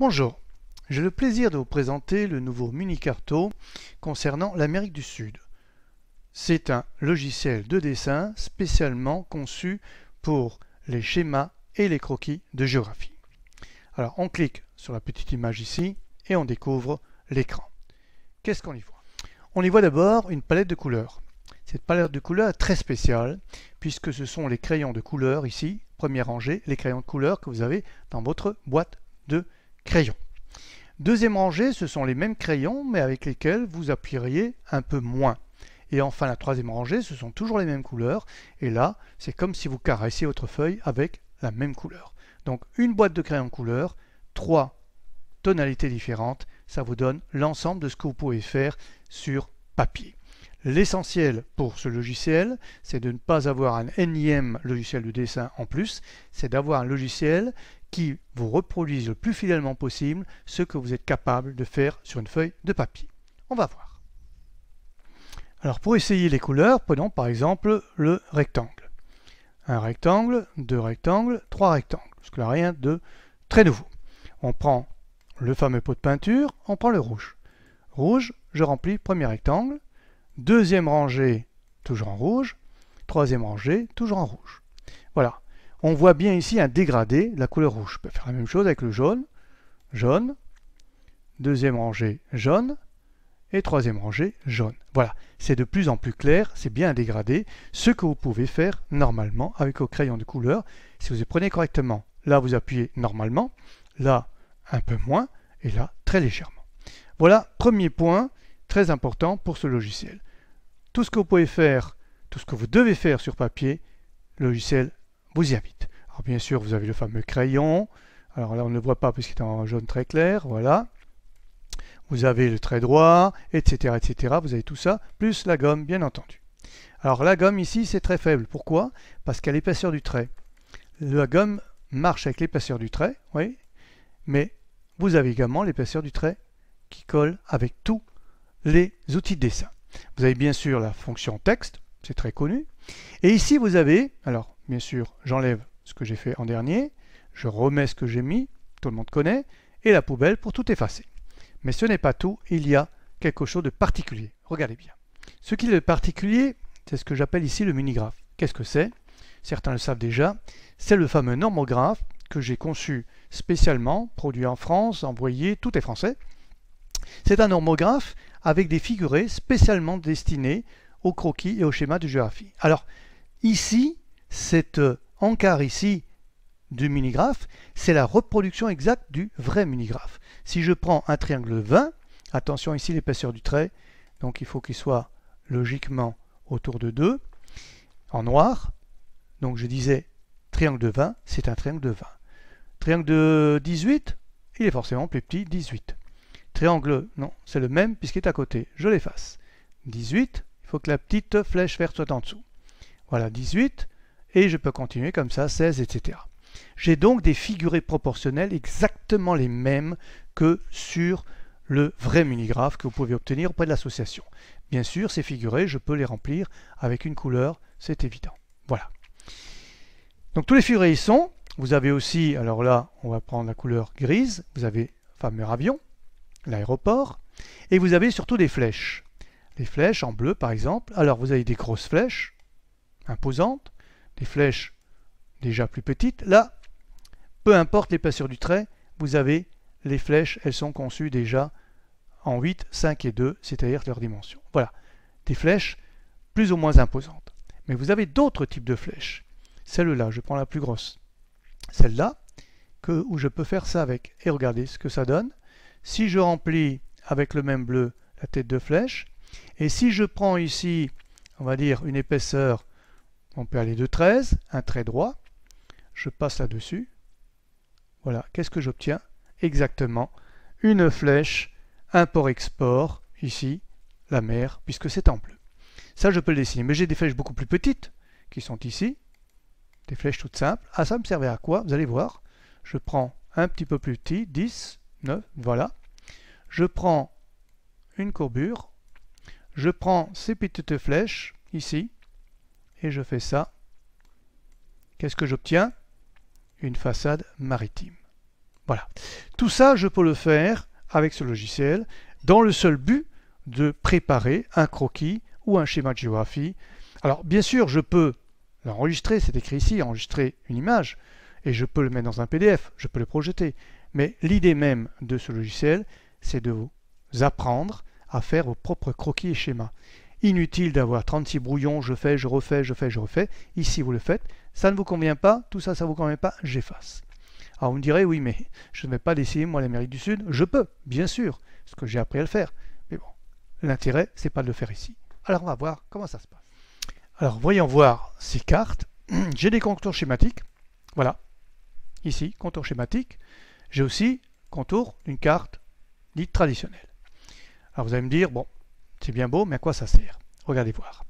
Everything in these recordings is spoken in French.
Bonjour, j'ai le plaisir de vous présenter le nouveau Municarto concernant l'Amérique du Sud. C'est un logiciel de dessin spécialement conçu pour les schémas et les croquis de géographie. Alors on clique sur la petite image ici et on découvre l'écran. Qu'est-ce qu'on y voit? On y voit d'abord une palette de couleurs. Cette palette de couleurs est très spéciale puisque ce sont les crayons de couleur ici, première rangée, les crayons de couleur que vous avez dans votre boîte de crayons. Deuxième rangée, ce sont les mêmes crayons mais avec lesquels vous appuieriez un peu moins. Et enfin la troisième rangée, ce sont toujours les mêmes couleurs et là c'est comme si vous caressiez votre feuille avec la même couleur. Donc une boîte de crayons de couleur, 3 tonalités différentes, ça vous donne l'ensemble de ce que vous pouvez faire sur papier. L'essentiel pour ce logiciel, c'est de ne pas avoir un énième logiciel de dessin en plus, c'est d'avoir un logiciel qui vous reproduise le plus fidèlement possible ce que vous êtes capable de faire sur une feuille de papier. On va voir. Alors pour essayer les couleurs, prenons par exemple le rectangle. Un rectangle, deux rectangles, trois rectangles. Parce que là, rien de très nouveau. On prend le fameux pot de peinture, on prend le rouge. Rouge, je remplis premier rectangle. Deuxième rangée, toujours en rouge. Troisième rangée, toujours en rouge. Voilà. On voit bien ici un dégradé de la couleur rouge. Je peux faire la même chose avec le jaune. Jaune. Deuxième rangée, jaune. Et troisième rangée, jaune. Voilà. C'est de plus en plus clair. C'est bien un dégradé. Ce que vous pouvez faire normalement avec vos crayons de couleur. Si vous les prenez correctement, là vous appuyez normalement. Là, un peu moins. Et là, très légèrement. Voilà, premier point très important pour ce logiciel. Tout ce que vous pouvez faire, tout ce que vous devez faire sur papier, le logiciel vous y invite. Alors bien sûr, vous avez le fameux crayon. Alors là, on ne le voit pas parce qu'il est en jaune très clair. Voilà. Vous avez le trait droit, etc., etc. Vous avez tout ça, plus la gomme, bien entendu. Alors la gomme ici, c'est très faible. Pourquoi? Parce qu'à l'épaisseur du trait. La gomme marche avec l'épaisseur du trait, oui, mais vous avez également l'épaisseur du trait qui colle avec tous les outils de dessin. Vous avez bien sûr la fonction texte, c'est très connu. Et ici, vous avez, alors bien sûr, j'enlève ce que j'ai fait en dernier, je remets ce que j'ai mis, tout le monde connaît, et la poubelle pour tout effacer. Mais ce n'est pas tout, il y a quelque chose de particulier. Regardez bien. Ce qui est de particulier, c'est ce que j'appelle ici le munigraphe. Qu'est-ce que c'est? Certains le savent déjà. C'est le fameux normographe que j'ai conçu spécialement, produit en France, envoyé, tout est français. C'est un normographe avec des figurés spécialement destinés au croquis et au schéma de géographie. Alors, ici, cet encart ici du munigraphe, c'est la reproduction exacte du vrai munigraphe. Si je prends un triangle 20, attention ici l'épaisseur du trait, donc il faut qu'il soit logiquement autour de 2, en noir. Donc je disais triangle de 20, c'est un triangle de 20. Triangle de 18, il est forcément plus petit, 18. Triangle, non, c'est le même puisqu'il est à côté. Je l'efface. 18, il faut que la petite flèche verte soit en dessous. Voilà, 18, et je peux continuer comme ça, 16, etc. J'ai donc des figurés proportionnels exactement les mêmes que sur le vrai munigraphe que vous pouvez obtenir auprès de l'association. Bien sûr, ces figurés, je peux les remplir avec une couleur, c'est évident. Voilà. Donc tous les figurés y sont. Vous avez aussi, alors là, on va prendre la couleur grise, vous avez le fameux avion, l'aéroport, et vous avez surtout des flèches. Les flèches en bleu par exemple. Alors vous avez des grosses flèches imposantes, des flèches déjà plus petites. Là, peu importe l'épaisseur du trait, vous avez les flèches, elles sont conçues déjà en 8, 5 et 2, c'est-à-dire leur dimension. Voilà, des flèches plus ou moins imposantes. Mais vous avez d'autres types de flèches. Celle-là, je prends la plus grosse. Celle-là, où je peux faire ça avec. Et regardez ce que ça donne. Si je remplis avec le même bleu la tête de flèche, et si je prends ici, on va dire une épaisseur, on peut aller de 13, un trait droit, je passe là-dessus, voilà, qu'est-ce que j'obtiens? Exactement, une flèche import-export, ici, la mer, puisque c'est en bleu. Ça, je peux le dessiner, mais j'ai des flèches beaucoup plus petites, qui sont ici, des flèches toutes simples. Ah, ça me servait à quoi? Vous allez voir, je prends un petit peu plus petit, 10, 9, voilà. Je prends une courbure, je prends ces petites flèches ici et je fais ça. Qu'est-ce que j'obtiens? Une façade maritime. Voilà. Tout ça, je peux le faire avec ce logiciel dans le seul but de préparer un croquis ou un schéma de géographie. Alors, bien sûr, je peux l'enregistrer, c'est écrit ici, enregistrer une image, et je peux le mettre dans un PDF, je peux le projeter. Mais l'idée même de ce logiciel, c'est de vous apprendre à faire vos propres croquis et schémas. Inutile d'avoir 36 brouillons, je fais, je refais, je fais, je refais. Ici, vous le faites. Ça ne vous convient pas, tout ça, ça ne vous convient pas, j'efface. Alors, vous me direz, oui, mais je ne vais pas dessiner, moi, l'Amérique du Sud. Je peux, bien sûr, parce que j'ai appris à le faire. Mais bon, l'intérêt, c'est pas de le faire ici. Alors, on va voir comment ça se passe. Alors, voyons voir ces cartes. J'ai des contours schématiques. Voilà. Ici, contour schématique. J'ai aussi contour d'une carte dite traditionnelle. Alors, vous allez me dire, bon, c'est bien beau, mais à quoi ça sert? Regardez voir.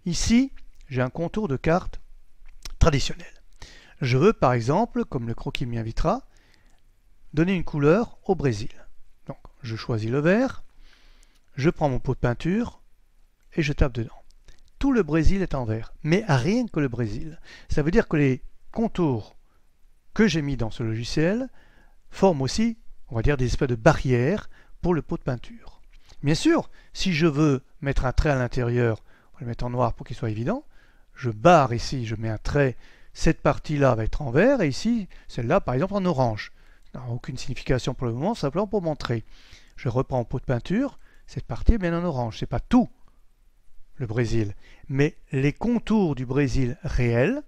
Ici, j'ai un contour de carte traditionnelle. Je veux, par exemple, comme le croquis m'y invitera, donner une couleur au Brésil. Donc, je choisis le vert, je prends mon pot de peinture et je tape dedans. Tout le Brésil est en vert, mais rien que le Brésil. Ça veut dire que les contours que j'ai mis dans ce logiciel forment aussi, on va dire, des espèces de barrières pour le pot de peinture. Bien sûr, si je veux mettre un trait à l'intérieur, on va le mettre en noir pour qu'il soit évident, je barre ici, je mets un trait, cette partie-là va être en vert, et ici, celle-là, par exemple, en orange. Ça n'a aucune signification pour le moment, simplement pour montrer. Je reprends mon pot de peinture, cette partie est bien en orange, ce n'est pas tout le Brésil, mais les contours du Brésil réel,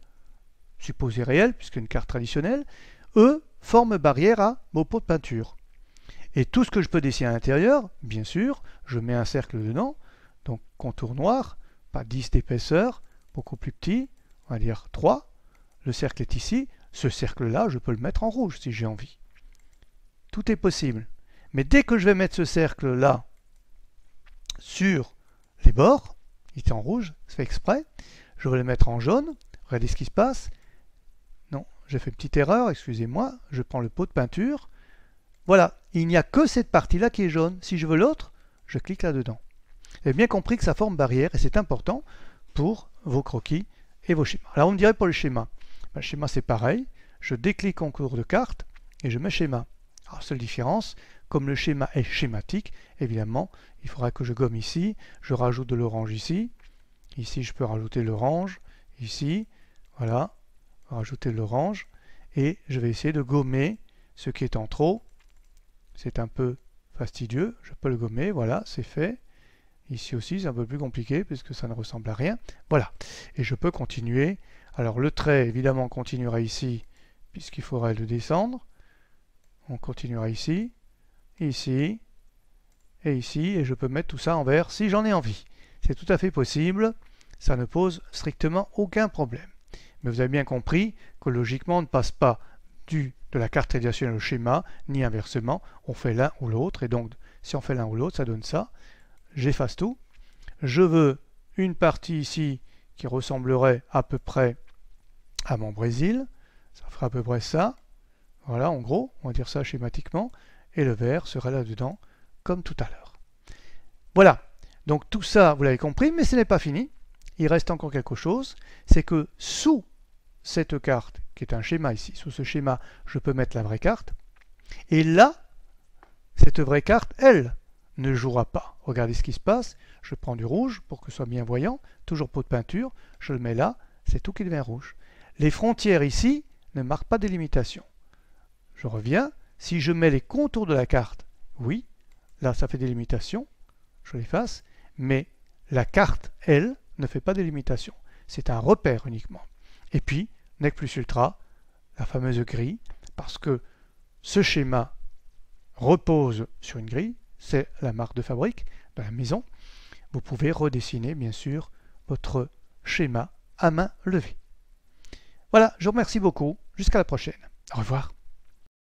supposés réels, puisqu'une carte traditionnelle, eux, forment barrière à mon pot de peinture. Et tout ce que je peux dessiner à l'intérieur, bien sûr, je mets un cercle dedans, donc contour noir, pas 10 d'épaisseur, beaucoup plus petit, on va dire 3. Le cercle est ici, ce cercle-là, je peux le mettre en rouge si j'ai envie. Tout est possible. Mais dès que je vais mettre ce cercle-là sur les bords, il est en rouge, c'est fait exprès, je vais le mettre en jaune, regardez ce qui se passe. Non, j'ai fait une petite erreur, excusez-moi, je prends le pot de peinture. Voilà, il n'y a que cette partie-là qui est jaune. Si je veux l'autre, je clique là-dedans. Vous avez bien compris que ça forme barrière et c'est important pour vos croquis et vos schémas. Alors on me dirait pour le schéma. Le schéma c'est pareil, je déclique contour de carte et je mets schéma. Alors seule différence, comme le schéma est schématique, évidemment, il faudra que je gomme ici, je rajoute de l'orange ici, ici je peux rajouter l'orange, ici, voilà, rajouter de l'orange, et je vais essayer de gommer ce qui est en trop. C'est un peu fastidieux, je peux le gommer, voilà, c'est fait. Ici aussi, c'est un peu plus compliqué puisque ça ne ressemble à rien. Voilà, et je peux continuer. Alors le trait, évidemment, continuera ici puisqu'il faudra le descendre. On continuera ici, ici, et ici, et je peux mettre tout ça en vert si j'en ai envie. C'est tout à fait possible, ça ne pose strictement aucun problème. Mais vous avez bien compris que logiquement, on ne passe pas de la carte traditionnelle au schéma, ni inversement, on fait l'un ou l'autre, et donc si on fait l'un ou l'autre, ça donne ça. J'efface tout. Je veux une partie ici qui ressemblerait à peu près à mon Brésil, ça fera à peu près ça. Voilà, en gros, on va dire ça schématiquement, et le vert sera là-dedans, comme tout à l'heure. Voilà, donc tout ça, vous l'avez compris, mais ce n'est pas fini. Il reste encore quelque chose, c'est que sous cette carte, qui est un schéma ici, sous ce schéma, je peux mettre la vraie carte, et là, cette vraie carte, elle, ne jouera pas. Regardez ce qui se passe, je prends du rouge pour que ce soit bien voyant, toujours pot de peinture, je le mets là, c'est tout qui devient rouge. Les frontières ici ne marquent pas de limitation. Je reviens, si je mets les contours de la carte, oui, là ça fait des limitations, je l'efface, mais la carte, elle, ne fait pas de limitation. C'est un repère uniquement. Et puis, nec plus ultra, la fameuse grille, parce que ce schéma repose sur une grille, c'est la marque de fabrique de la maison. Vous pouvez redessiner, bien sûr, votre schéma à main levée. Voilà, je vous remercie beaucoup. Jusqu'à la prochaine. Au revoir.